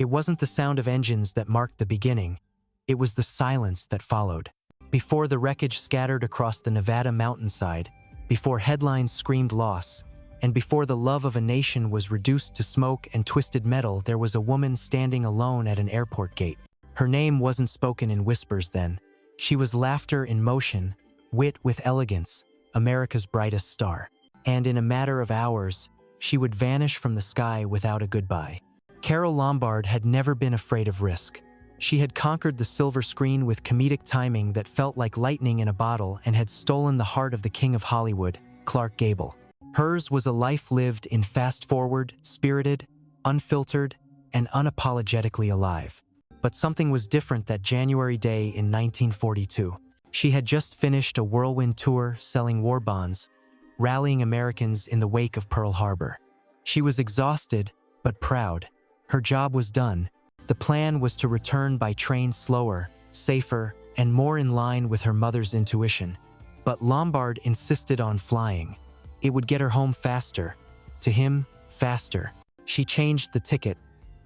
It wasn't the sound of engines that marked the beginning. It was the silence that followed. Before the wreckage scattered across the Nevada mountainside, before headlines screamed loss, and before the love of a nation was reduced to smoke and twisted metal, there was a woman standing alone at an airport gate. Her name wasn't spoken in whispers then. She was laughter in motion, wit with elegance, America's brightest star. And in a matter of hours, she would vanish from the sky without a goodbye. Carole Lombard had never been afraid of risk. She had conquered the silver screen with comedic timing that felt like lightning in a bottle and had stolen the heart of the king of Hollywood, Clark Gable. Hers was a life lived in fast-forward, spirited, unfiltered, and unapologetically alive. But something was different that January day in 1942. She had just finished a whirlwind tour selling war bonds, rallying Americans in the wake of Pearl Harbor. She was exhausted, but proud. Her job was done. The plan was to return by train slower, safer, and more in line with her mother's intuition. But Lombard insisted on flying. It would get her home faster. To him, faster. She changed the ticket.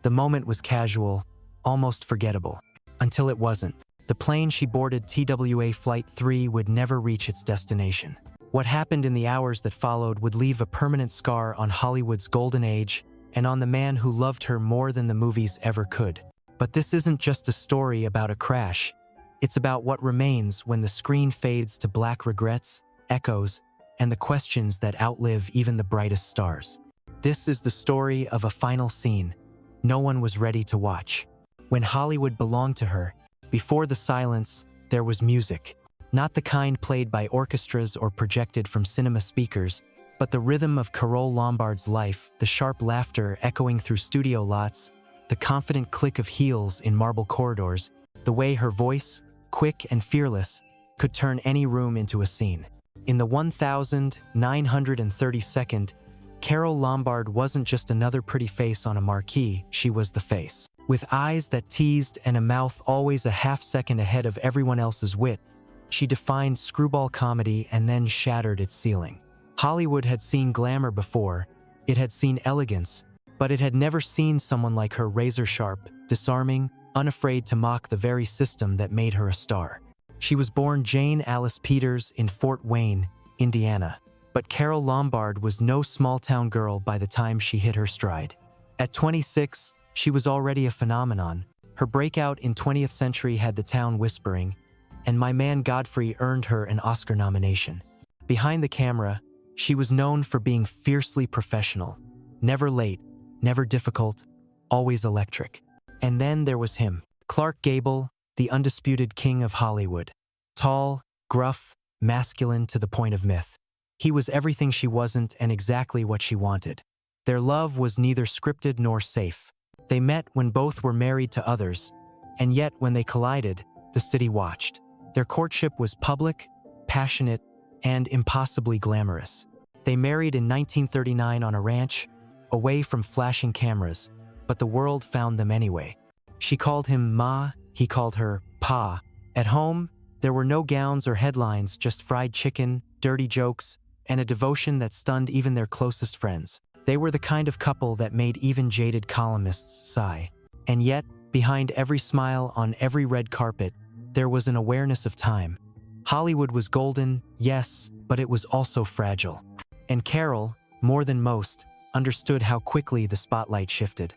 The moment was casual, almost forgettable. Until it wasn't. The plane she boarded, TWA Flight 3, would never reach its destination. What happened in the hours that followed would leave a permanent scar on Hollywood's golden age and on the man who loved her more than the movies ever could. But this isn't just a story about a crash. It's about what remains when the screen fades to black regrets, echoes, and the questions that outlive even the brightest stars. This is the story of a final scene no one was ready to watch. When Hollywood belonged to her, before the silence, there was music. Not the kind played by orchestras or projected from cinema speakers, but the rhythm of Carole Lombard's life, the sharp laughter echoing through studio lots, the confident click of heels in marble corridors, the way her voice, quick and fearless, could turn any room into a scene. In the 1932nd, Carole Lombard wasn't just another pretty face on a marquee, she was the face. With eyes that teased and a mouth always a half-second ahead of everyone else's wit, she defined screwball comedy and then shattered its ceiling. Hollywood had seen glamour before, it had seen elegance, but it had never seen someone like her, razor-sharp, disarming, unafraid to mock the very system that made her a star. She was born Jane Alice Peters in Fort Wayne, Indiana, but Carole Lombard was no small-town girl by the time she hit her stride. At 26, she was already a phenomenon. Her breakout in 20th Century had the town whispering, and My Man Godfrey earned her an Oscar nomination. Behind the camera, she was known for being fiercely professional, never late, never difficult, always electric. And then there was him, Clark Gable, the undisputed king of Hollywood. Tall, gruff, masculine to the point of myth. He was everything she wasn't and exactly what she wanted. Their love was neither scripted nor safe. They met when both were married to others, and yet when they collided, the city watched. Their courtship was public, passionate, and impossibly glamorous. They married in 1939 on a ranch, away from flashing cameras, but the world found them anyway. She called him Ma, he called her Pa. At home, there were no gowns or headlines, just fried chicken, dirty jokes, and a devotion that stunned even their closest friends. They were the kind of couple that made even jaded columnists sigh. And yet, behind every smile on every red carpet, there was an awareness of time. Hollywood was golden, yes, but it was also fragile. And Carole, more than most, understood how quickly the spotlight shifted.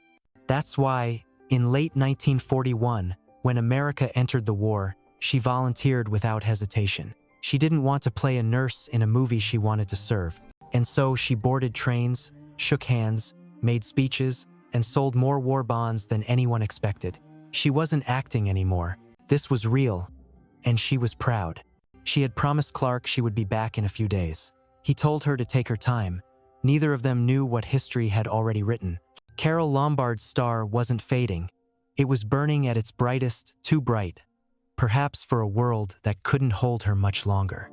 That's why, in late 1941, when America entered the war, she volunteered without hesitation. She didn't want to play a nurse in a movie she wanted to serve. And so she boarded trains, shook hands, made speeches, and sold more war bonds than anyone expected. She wasn't acting anymore. This was real, and she was proud. She had promised Clark she would be back in a few days. He told her to take her time. Neither of them knew what history had already written. Carole Lombard's star wasn't fading. It was burning at its brightest, too bright, perhaps for a world that couldn't hold her much longer.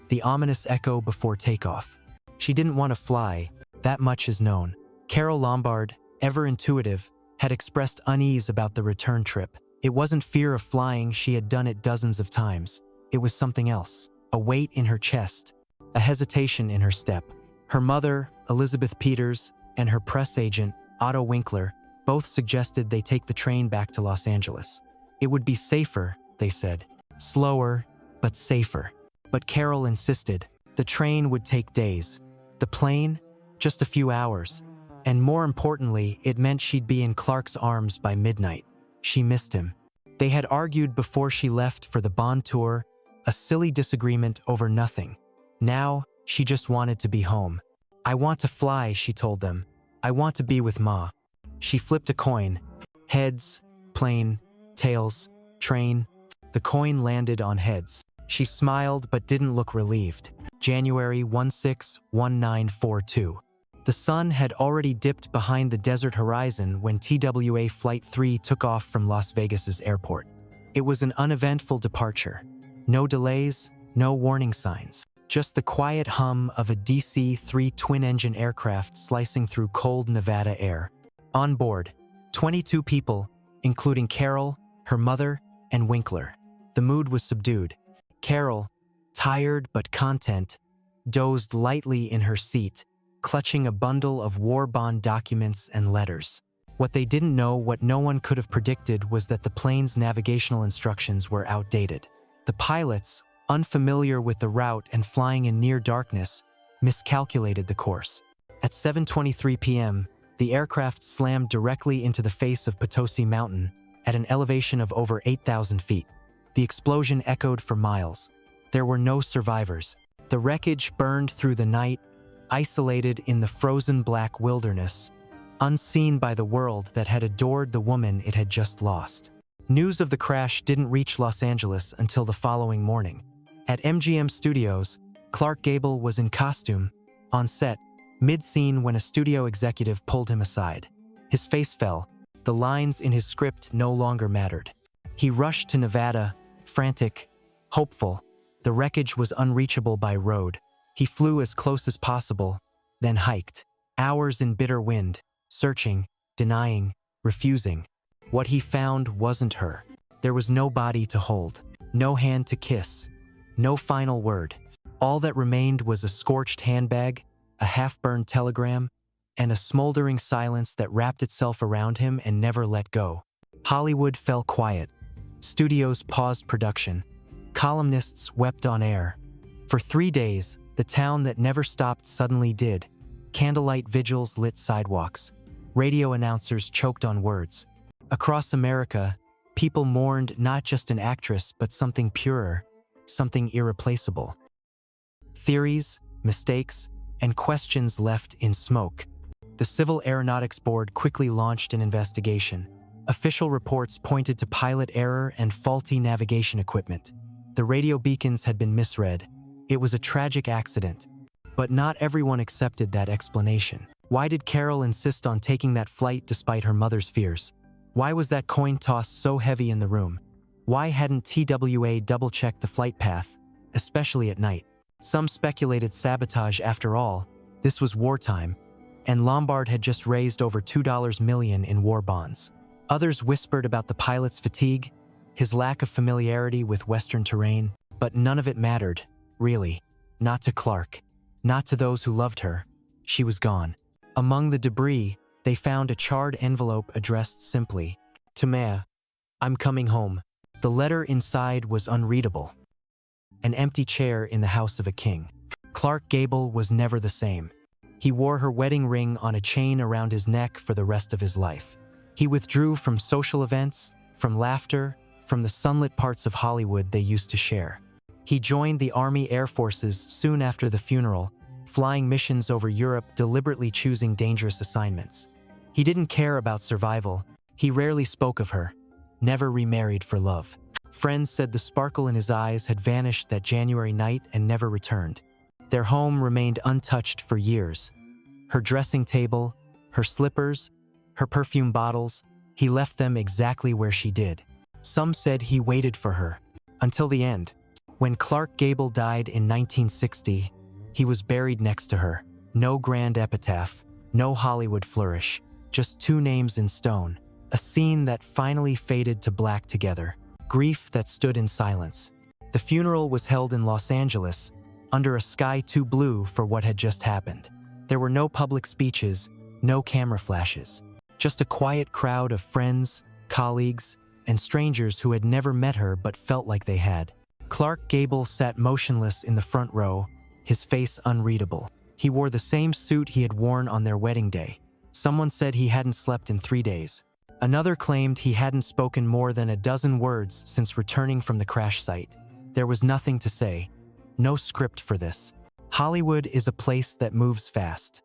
The ominous echo before takeoff. She didn't want to fly, that much is known. Carole Lombard, ever intuitive, had expressed unease about the return trip. It wasn't fear of flying, she had done it dozens of times. It was something else, a weight in her chest, a hesitation in her step. Her mother, Elizabeth Peters, and her press agent, Otto Winkler, Both suggested they take the train back to Los Angeles. It would be safer, they said. Slower, but safer. But Carole insisted. The train would take days. The plane? Just a few hours. And more importantly, it meant she'd be in Clark's arms by midnight. She missed him. They had argued before she left for the Bond tour, a silly disagreement over nothing. Now, she just wanted to be home. I want to fly, she told them. I want to be with Ma. She flipped a coin. Heads, plane, tails, train. The coin landed on heads. She smiled but didn't look relieved. January 16, 1942. The sun had already dipped behind the desert horizon when TWA Flight 3 took off from Las Vegas's airport. It was an uneventful departure. No delays, no warning signs. Just the quiet hum of a DC-3 twin-engine aircraft slicing through cold Nevada air. On board, 22 people, including Carole, her mother, and Winkler. The mood was subdued. Carole, tired but content, dozed lightly in her seat, clutching a bundle of war bond documents and letters. What they didn't know, what no one could have predicted, was that the plane's navigational instructions were outdated. The pilots, unfamiliar with the route and flying in near darkness, miscalculated the course. At 7:23 p.m., the aircraft slammed directly into the face of Potosi Mountain at an elevation of over 8,000 feet. The explosion echoed for miles. There were no survivors. The wreckage burned through the night, isolated in the frozen black wilderness, unseen by the world that had adored the woman it had just lost. News of the crash didn't reach Los Angeles until the following morning. At MGM Studios, Clark Gable was in costume, on set, mid-scene when a studio executive pulled him aside. His face fell. The lines in his script no longer mattered. He rushed to Nevada, frantic, hopeful. The wreckage was unreachable by road. He flew as close as possible, then hiked. Hours in bitter wind, searching, denying, refusing. What he found wasn't her. There was no body to hold, no hand to kiss, no final word. All that remained was a scorched handbag, a half-burned telegram, and a smoldering silence that wrapped itself around him and never let go. Hollywood fell quiet. Studios paused production. Columnists wept on air. For 3 days, the town that never stopped suddenly did. Candlelight vigils lit sidewalks. Radio announcers choked on words. Across America, people mourned not just an actress but something purer, something irreplaceable. Theories, mistakes, and questions left in smoke. The Civil Aeronautics Board quickly launched an investigation. Official reports pointed to pilot error and faulty navigation equipment. The radio beacons had been misread. It was a tragic accident. But not everyone accepted that explanation. Why did Carole insist on taking that flight despite her mother's fears? Why was that coin toss so heavy in the room? Why hadn't TWA double-checked the flight path, especially at night? Some speculated sabotage. After all, this was wartime, and Lombard had just raised over $2 million in war bonds. Others whispered about the pilot's fatigue, his lack of familiarity with Western terrain, but none of it mattered, really. Not to Clark, not to those who loved her. She was gone. Among the debris, they found a charred envelope addressed simply, "To Ma, I'm coming home." The letter inside was unreadable. An empty chair in the house of a king. Clark Gable was never the same. He wore her wedding ring on a chain around his neck for the rest of his life. He withdrew from social events, from laughter, from the sunlit parts of Hollywood they used to share. He joined the Army Air Forces soon after the funeral, flying missions over Europe, deliberately choosing dangerous assignments. He didn't care about survival. He rarely spoke of her. Never remarried for love. Friends said the sparkle in his eyes had vanished that January night and never returned. Their home remained untouched for years. Her dressing table, her slippers, her perfume bottles, he left them exactly where she did. Some said he waited for her. Until the end. When Clark Gable died in 1960, he was buried next to her. No grand epitaph, no Hollywood flourish, just 2 names in stone. A scene that finally faded to black together. Grief that stood in silence. The funeral was held in Los Angeles, under a sky too blue for what had just happened. There were no public speeches, no camera flashes. Just a quiet crowd of friends, colleagues, and strangers who had never met her but felt like they had. Clark Gable sat motionless in the front row, his face unreadable. He wore the same suit he had worn on their wedding day. Someone said he hadn't slept in 3 days. Another claimed he hadn't spoken more than a dozen words since returning from the crash site. There was nothing to say. No script for this. Hollywood is a place that moves fast.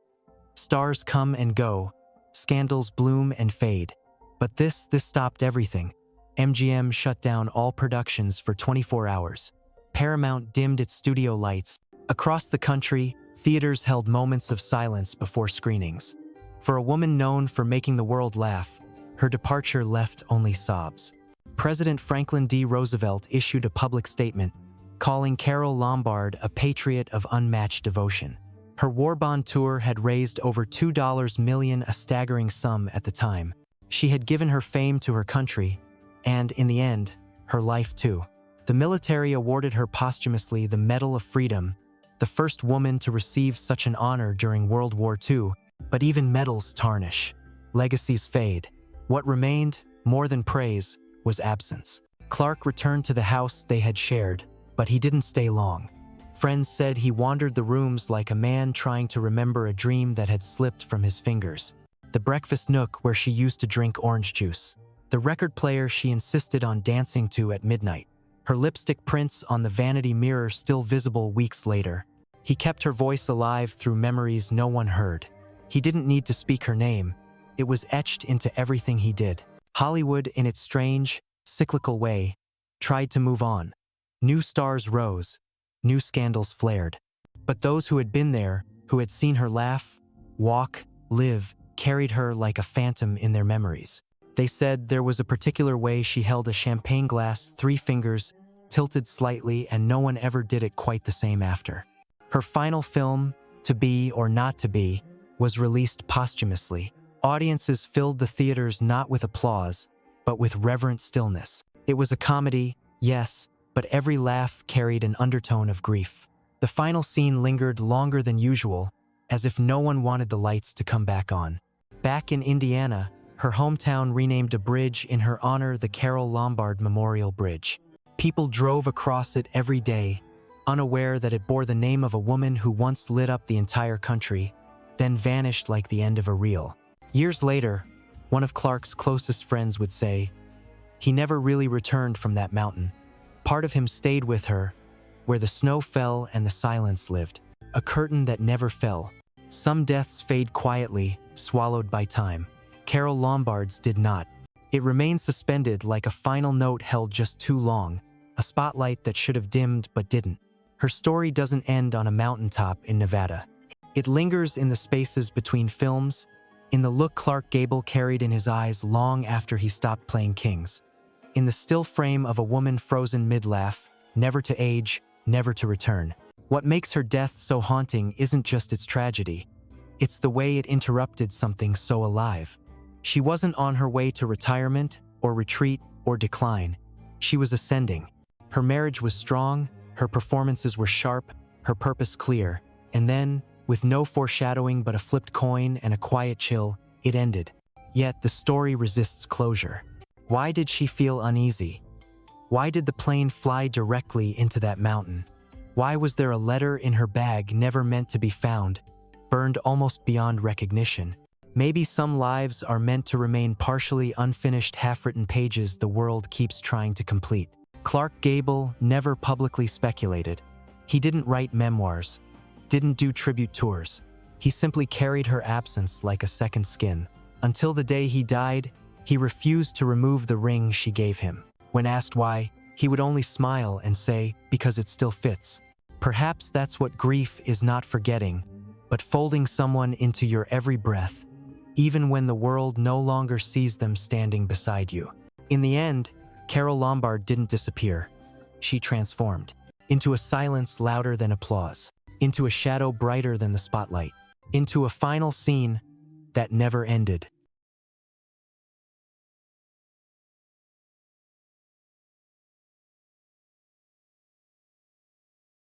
Stars come and go, scandals bloom and fade. But this stopped everything. MGM shut down all productions for 24 hours. Paramount dimmed its studio lights. Across the country, theaters held moments of silence before screenings. For a woman known for making the world laugh, her departure left only sobs. President Franklin D. Roosevelt issued a public statement, calling Carole Lombard a patriot of unmatched devotion. Her war bond tour had raised over $2 million, a staggering sum at the time. She had given her fame to her country, and, in the end, her life too. The military awarded her posthumously the Medal of Freedom, the first woman to receive such an honor during World War II. But even medals tarnish. Legacies fade. What remained, more than praise, was absence. Clark returned to the house they had shared, but he didn't stay long. Friends said he wandered the rooms like a man trying to remember a dream that had slipped from his fingers. The breakfast nook where she used to drink orange juice. The record player she insisted on dancing to at midnight. Her lipstick prints on the vanity mirror still visible weeks later. He kept her voice alive through memories no one heard. He didn't need to speak her name. It was etched into everything he did. Hollywood, in its strange, cyclical way, tried to move on. New stars rose. New scandals flared. But those who had been there, who had seen her laugh, walk, live, carried her like a phantom in their memories. They said there was a particular way she held a champagne glass, 3 fingers, tilted slightly, and no one ever did it quite the same after. Her final film, To Be or Not to Be, was released posthumously. Audiences filled the theaters not with applause, but with reverent stillness. It was a comedy, yes, but every laugh carried an undertone of grief. The final scene lingered longer than usual, as if no one wanted the lights to come back on. Back in Indiana, her hometown renamed a bridge in her honor the Carole Lombard Memorial Bridge. People drove across it every day, unaware that it bore the name of a woman who once lit up the entire country, then vanished like the end of a reel. Years later, one of Clark's closest friends would say, "He never really returned from that mountain. Part of him stayed with her, where the snow fell and the silence lived. A curtain that never fell." Some deaths fade quietly, swallowed by time. Carole Lombard's did not. It remained suspended like a final note held just too long, a spotlight that should have dimmed but didn't. Her story doesn't end on a mountaintop in Nevada. It lingers in the spaces between films, in the look Clark Gable carried in his eyes long after he stopped playing Kings, in the still frame of a woman frozen mid-laugh, never to age, never to return. What makes her death so haunting isn't just its tragedy. It's the way it interrupted something so alive. She wasn't on her way to retirement, or retreat, or decline. She was ascending. Her marriage was strong, her performances were sharp, her purpose clear, and then, with no foreshadowing but a flipped coin and a quiet chill, it ended. Yet the story resists closure. Why did she feel uneasy? Why did the plane fly directly into that mountain? Why was there a letter in her bag never meant to be found, burned almost beyond recognition? Maybe some lives are meant to remain partially unfinished, half-written pages the world keeps trying to complete. Clark Gable never publicly speculated. He didn't write memoirs, didn't do tribute tours. He simply carried her absence like a second skin. Until the day he died, he refused to remove the ring she gave him. When asked why, he would only smile and say, "Because it still fits." Perhaps that's what grief is, not forgetting, but folding someone into your every breath, even when the world no longer sees them standing beside you. In the end, Carole Lombard didn't disappear. She transformed into a silence louder than applause, into a shadow brighter than the spotlight, into a final scene that never ended.